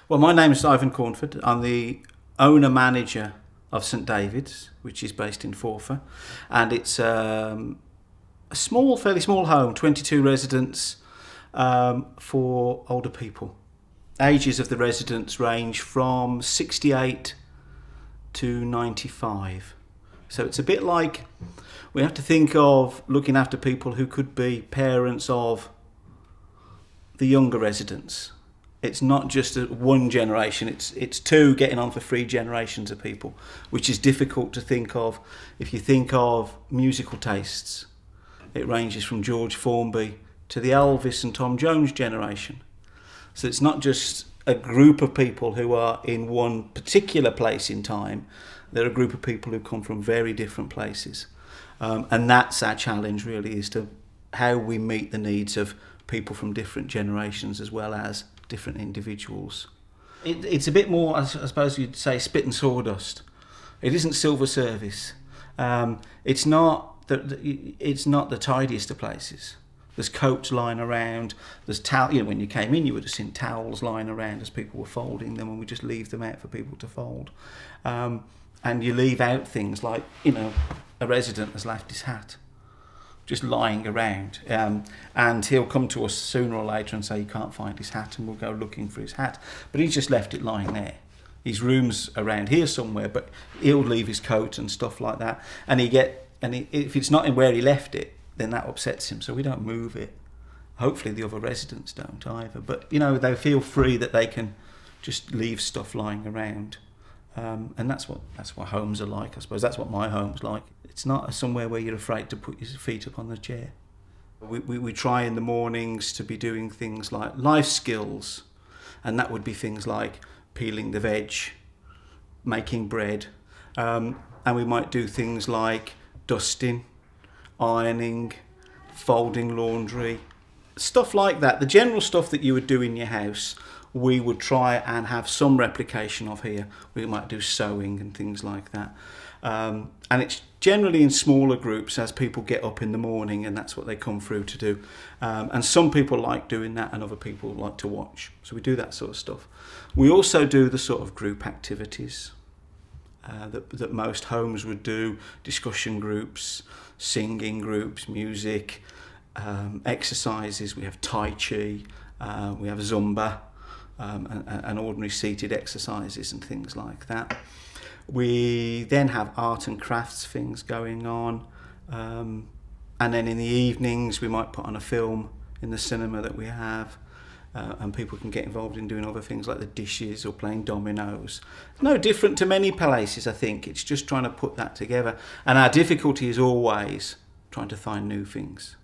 Well, my name is Ivan Cornford. I'm the owner-manager of St David's, which is based in Forfar. And it's a fairly small home, 22 residents for older people. Ages of the residents range from 68 to 95. So it's a bit like we have to think of looking after people who could be parents of the younger residents. It's not just one generation, it's two getting on for 3 generations of people, which is difficult to think of. If you think of musical tastes, it ranges from George Formby to the Elvis and Tom Jones generation. So it's not just a group of people who are in one particular place in time, they're a group of people who come from very different places. And that's our challenge really, is to how we meet the needs of people from different generations as well as different individuals. It's a bit more, I suppose you'd say, spit and sawdust. It isn't silver service. It's not the tidiest of places. There's coats lying around. There's when you came in, you would have seen towels lying around as people were folding them, and we just leave them out for people to fold. And you leave out things like, a resident has left his hat just lying around, and he'll come to us sooner or later and say he can't find his hat, and we'll go looking for his hat, but he's just left it lying there. His room's around here somewhere, but he'll leave his coat and stuff like that, and if it's not in where he left it, then that upsets him, so we don't move it. Hopefully the other residents don't either, but they feel free that they can just leave stuff lying around. And that's what homes are like, I suppose. That's what my home's like. It's not somewhere where you're afraid to put your feet up on the chair. We try in the mornings to be doing things like life skills, and that would be things like peeling the veg, making bread, and we might do things like dusting, ironing, folding laundry, stuff like that. The general stuff that you would do in your house, we would try and have some replication of here. We might do sewing and things like that. And it's generally in smaller groups as people get up in the morning, and that's what they come through to do. And some people like doing that and other people like to watch. So we do that sort of stuff. We also do the sort of group activities that most homes would do: discussion groups, singing groups, music, exercises. We have Tai Chi, we have Zumba, and ordinary seated exercises and things like that. We then have art and crafts things going on, and then in the evenings we might put on a film in the cinema that we have, and people can get involved in doing other things like the dishes or playing dominoes. No different to many places, I think. It's just trying to put that together, and our difficulty is always trying to find new things.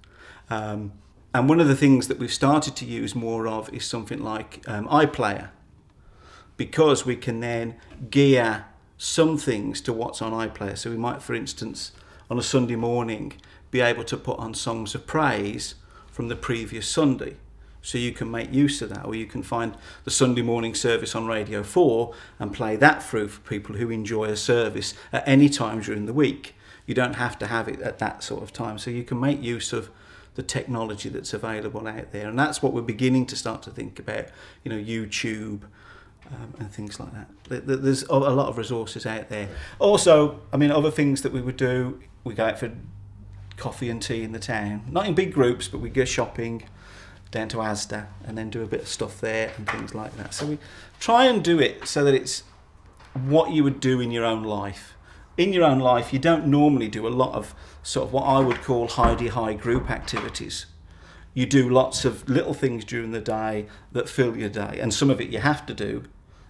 And one of the things that we've started to use more of is something like iPlayer, because we can then gear some things to what's on iPlayer. So we might, for instance, on a Sunday morning, be able to put on songs of praise from the previous Sunday. So you can make use of that, or you can find the Sunday morning service on Radio 4 and play that through for people who enjoy a service at any time during the week. You don't have to have it at that sort of time. So you can make use of the technology that's available out there, and that's what we're beginning to start to think about. YouTube and things like that. There's a lot of resources out there. Also, other things that we would do, we go out for coffee and tea in the town, not in big groups, but we go shopping down to Asda and then do a bit of stuff there and things like that. So we try and do it so that it's what you would do in your own life. In your own life, you don't normally do a lot of sort of what I would call high group activities. You do lots of little things during the day that fill your day, and some of it you have to do,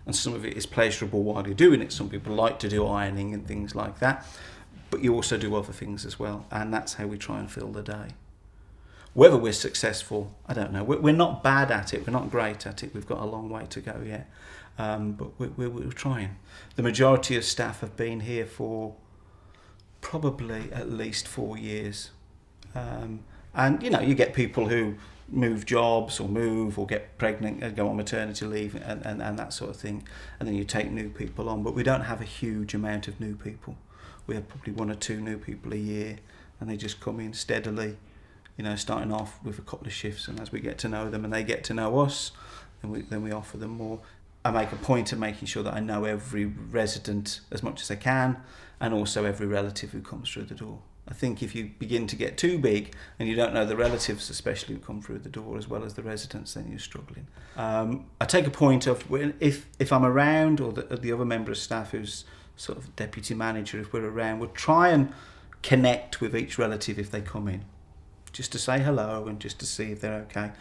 and some of it is pleasurable while you're doing it. Some people like to do ironing and things like that, but you also do other things as well, and that's how we try and fill the day. Whether we're successful, I don't know. We're not bad at it, we're not great at it, we've got a long way to go yet. But we're trying. The majority of staff have been here for probably at least 4 years. And you get people who move jobs or get pregnant and go on maternity leave and that sort of thing, and then you take new people on. But we don't have a huge amount of new people. We have probably 1 or 2 new people a year, and they just come in steadily, starting off with a couple of shifts, and as we get to know them and they get to know us, then we offer them more. I make a point of making sure that I know every resident as much as I can, and also every relative who comes through the door. I think if you begin to get too big and you don't know the relatives, especially who come through the door, as well as the residents, then you're struggling. I take a point of if I'm around, or the other member of staff who's sort of deputy manager, if we're around, we'll try and connect with each relative if they come in, just to say hello and just to see if they're okay.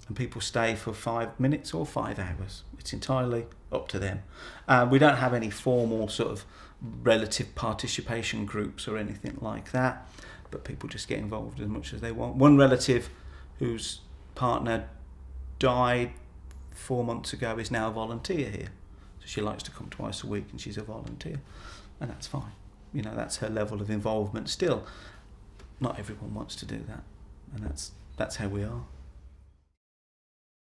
And people stay for 5 minutes or 5 hours. It's entirely up to them. We don't have any formal sort of relative participation groups or anything like that, but people just get involved as much as they want. One relative whose partner died 4 months ago is now a volunteer here. So she likes to come twice a week and she's a volunteer. And that's fine. You know, that's her level of involvement still. Not everyone wants to do that. And that's how we are.